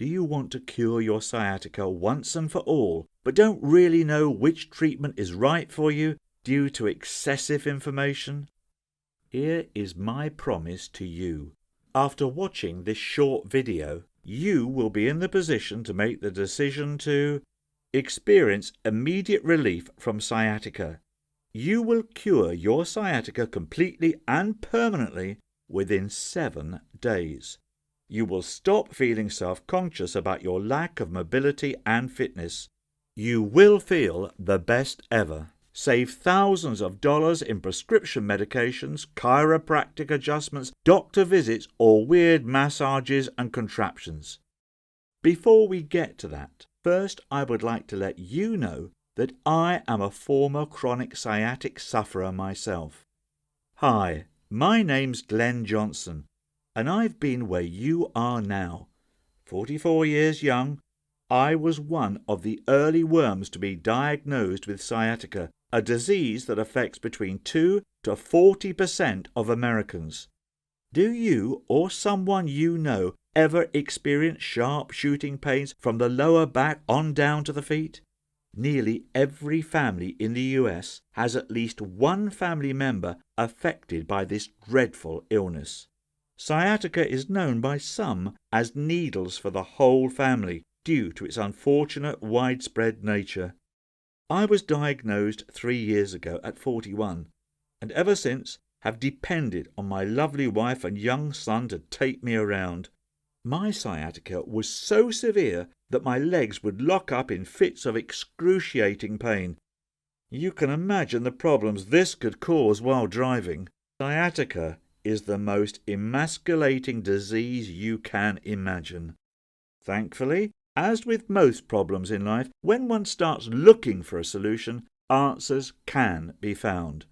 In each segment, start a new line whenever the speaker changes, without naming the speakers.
Do you want to cure your sciatica once and for all, but don't really know which treatment is right for you due to excessive information? Here is my promise to you. After watching this short video, you will be in the position to make the decision to experience immediate relief from sciatica. You will cure your sciatica completely and permanently within 7 days. You will stop feeling self-conscious about your lack of mobility and fitness. You will feel the best ever. Save thousands of dollars in prescription medications, chiropractic adjustments, doctor visits, or weird massages and contraptions. Before we get to that, first I would like to let you know that I am a former chronic sciatic sufferer myself. Hi, my name's Glenn Johnson, and I've been where you are now. 44 years young, I was one of the early worms to be diagnosed with sciatica, a disease that affects between 2 to 40% of Americans. Do you or someone you know ever experience sharp shooting pains from the lower back on down to the feet? Nearly every family in the US has at least one family member affected by this dreadful illness. Sciatica is known by some as needles for the whole family due to its unfortunate widespread nature. I was diagnosed 3 years ago at 41, and ever since have depended on my lovely wife and young son to take me around. My sciatica was so severe that my legs would lock up in fits of excruciating pain. You can imagine the problems this could cause while driving. Sciatica is the most emasculating disease you can imagine. Thankfully, as with most problems in life, when one starts looking for a solution, answers can be found.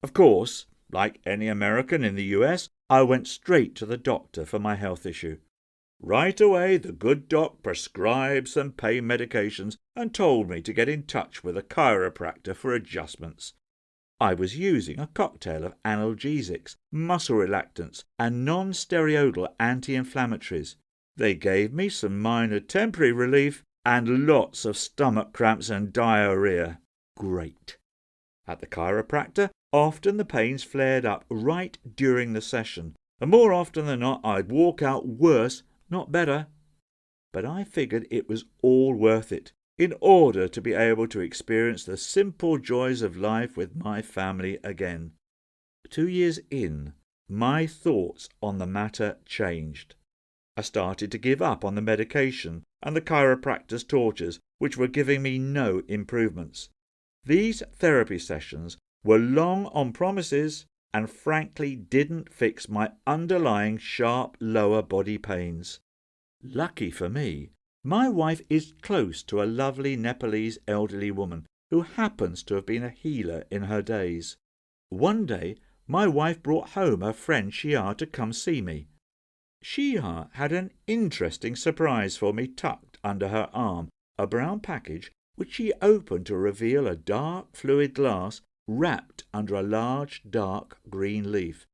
Of course, like any American in the US, I went straight to the doctor for my health issue. Right away, the good doc prescribed some pain medications and told me to get in touch with a chiropractor for adjustments. I was using a cocktail of analgesics, muscle relaxants, and non-steroidal anti-inflammatories. They gave me some minor temporary relief and lots of stomach cramps and diarrhea. Great. At the chiropractor, often the pains flared up right during the session, and more often than not I'd walk out worse, not better. But I figured it was all worth it in order to be able to experience the simple joys of life with my family again. 2 years in, my thoughts on the matter changed. I started to give up on the medication and the chiropractor's tortures, which were giving me no improvements. These therapy sessions were long on promises and frankly didn't fix my underlying sharp lower body pains. Lucky for me, my wife is close to a lovely Nepalese elderly woman who happens to have been a healer in her days. One day, my wife brought home her friend Shia to come see me. Shia had an interesting surprise for me tucked under her arm, a brown package which she opened to reveal a dark fluid glass wrapped under a large dark green leaf.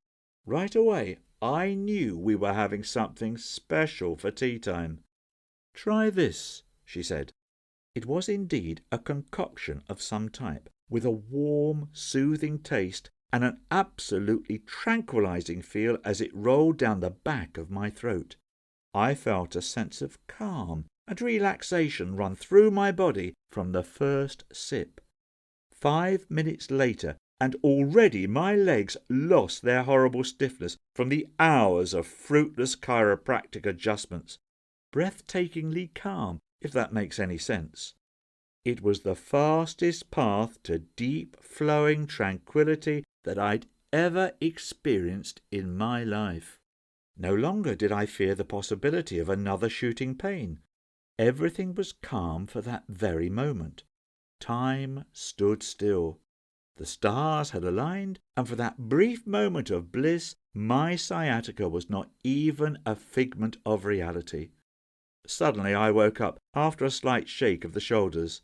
Right away I knew we were having something special for tea time. "Try this," she said. It was indeed a concoction of some type, with a warm, soothing taste and an absolutely tranquilizing feel as it rolled down the back of my throat. I felt a sense of calm and relaxation run through my body from the first sip. 5 minutes later, and already my legs lost their horrible stiffness from the hours of fruitless chiropractic adjustments. Breathtakingly calm, if that makes any sense. It was the fastest path to deep flowing tranquility that I'd ever experienced in my life. No longer did I fear the possibility of another shooting pain. Everything was calm for that very moment. Time stood still. The stars had aligned, and for that brief moment of bliss, my sciatica was not even a figment of reality. Suddenly I woke up, after a slight shake of the shoulders.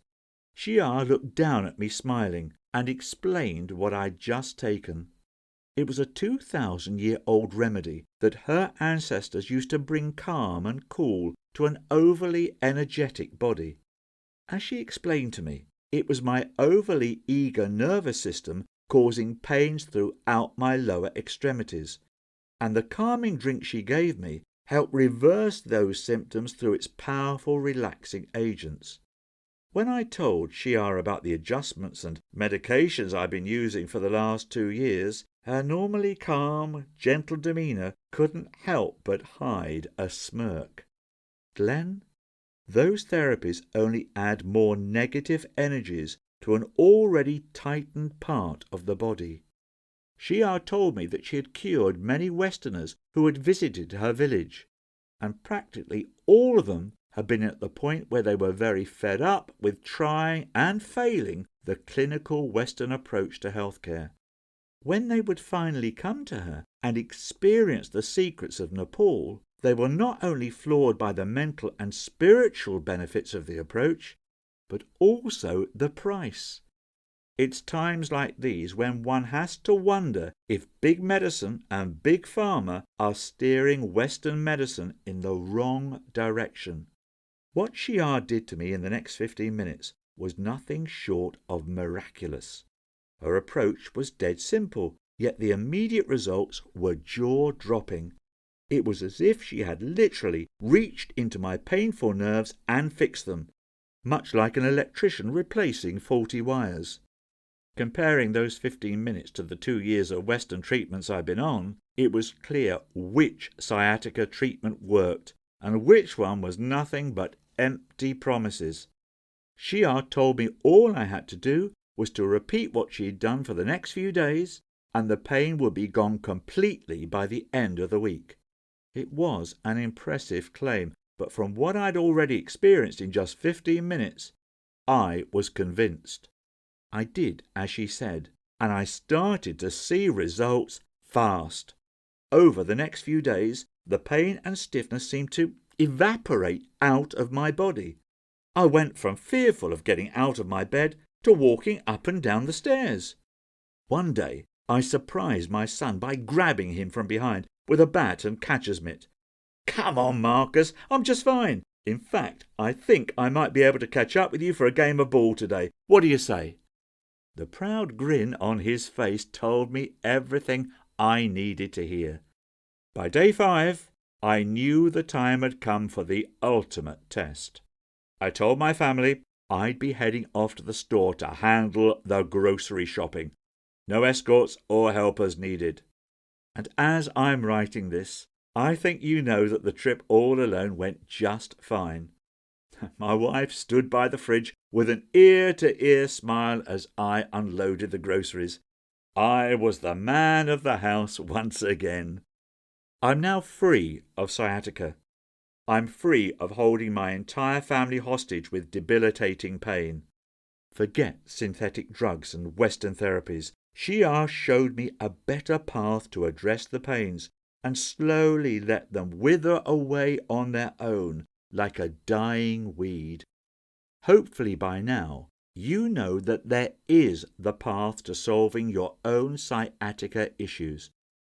Shia looked down at me smiling, and explained what I'd just taken. It was a 2,000-year-old remedy that her ancestors used to bring calm and cool to an overly energetic body. As she explained to me, it was my overly eager nervous system causing pains throughout my lower extremities, and the calming drink she gave me helped reverse those symptoms through its powerful relaxing agents. When I told Shiar about the adjustments and medications I've been using for the last 2 years, her normally calm, gentle demeanour couldn't help but hide a smirk. Glenn, those therapies only add more negative energies to an already tightened part of the body. Shiar told me that she had cured many Westerners who had visited her village, and practically all of them had been at the point where they were very fed up with trying and failing the clinical Western approach to healthcare. When they would finally come to her and experience the secrets of Nepal, they were not only floored by the mental and spiritual benefits of the approach, but also the price. It's times like these when one has to wonder if big medicine and big pharma are steering Western medicine in the wrong direction. What Shiar did to me in the next 15 minutes was nothing short of miraculous. Her approach was dead simple, yet the immediate results were jaw-dropping. It was as if she had literally reached into my painful nerves and fixed them, much like an electrician replacing faulty wires. Comparing those 15 minutes to the 2 years of Western treatments I've been on, it was clear which sciatica treatment worked and which one was nothing but empty promises. Shiar told me all I had to do was to repeat what she'd done for the next few days, and the pain would be gone completely by the end of the week. It was an impressive claim, but from what I'd already experienced in just 15 minutes, I was convinced. I did as she said, and I started to see results fast. Over the next few days, the pain and stiffness seemed to evaporate out of my body. I went from fearful of getting out of my bed to walking up and down the stairs. One day, I surprised my son by grabbing him from behind with a bat and catcher's mitt. "Come on, Marcus, I'm just fine. In fact, I think I might be able to catch up with you for a game of ball today. What do you say?" The proud grin on his face told me everything I needed to hear. By day 5, I knew the time had come for the ultimate test. I told my family I'd be heading off to the store to handle the grocery shopping. No escorts or helpers needed. And as I'm writing this, I think you know that the trip all alone went just fine. My wife stood by the fridge with an ear-to-ear smile as I unloaded the groceries. I was the man of the house once again. I'm now free of sciatica. I'm free of holding my entire family hostage with debilitating pain. Forget synthetic drugs and Western therapies. Shiar showed me a better path to address the pains and slowly let them wither away on their own like a dying weed. Hopefully by now you know that there is the path to solving your own sciatica issues.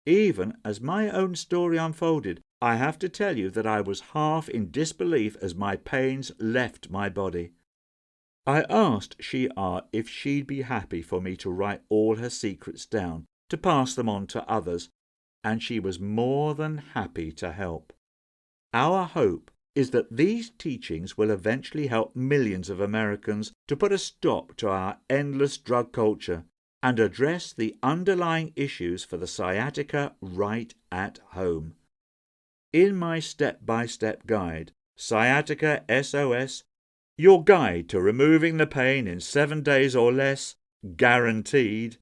Even as my own story unfolded, I have to tell you that I was half in disbelief as my pains left my body. I asked Shiar if she'd be happy for me to write all her secrets down, to pass them on to others, and she was more than happy to help. Our hope is that these teachings will eventually help millions of Americans to put a stop to our endless drug culture and address the underlying issues for the sciatica right at home. In my step-by-step guide, Sciatica SOS, your guide to removing the pain in 7 days or less, guaranteed,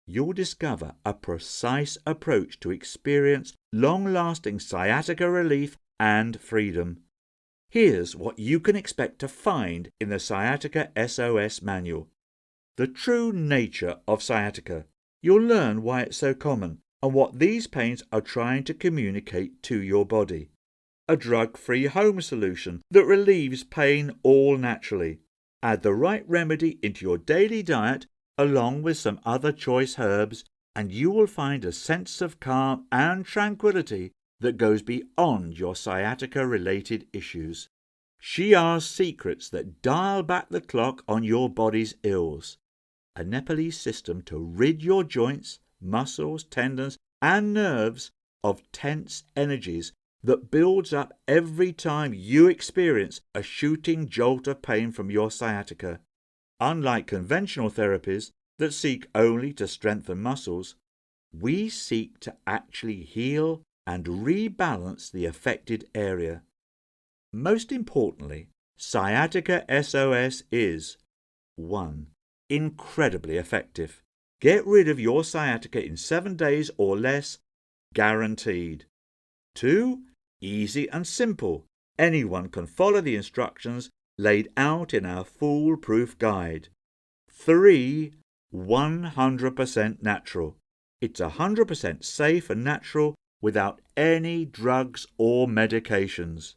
you'll discover a precise approach to experience long-lasting sciatica relief and freedom. Here's what you can expect to find in the Sciatica SOS manual. The true nature of sciatica. You'll learn why it's so common and what these pains are trying to communicate to your body. A drug-free home solution that relieves pain all naturally. Add the right remedy into your daily diet along with some other choice herbs and you will find a sense of calm and tranquility that goes beyond your sciatica-related issues. Shia's secrets that dial back the clock on your body's ills. A Nepalese system to rid your joints, muscles, tendons, and nerves of tense energies that builds up every time you experience a shooting jolt of pain from your sciatica. Unlike conventional therapies that seek only to strengthen muscles, we seek to actually heal and rebalance the affected area. Most importantly, Sciatica SOS is 1. Incredibly effective. Get rid of your sciatica in 7 days or less, guaranteed. 2. Easy and simple. Anyone can follow the instructions laid out in our foolproof guide. 3. 100% natural. It's 100% safe and natural without any drugs or medications.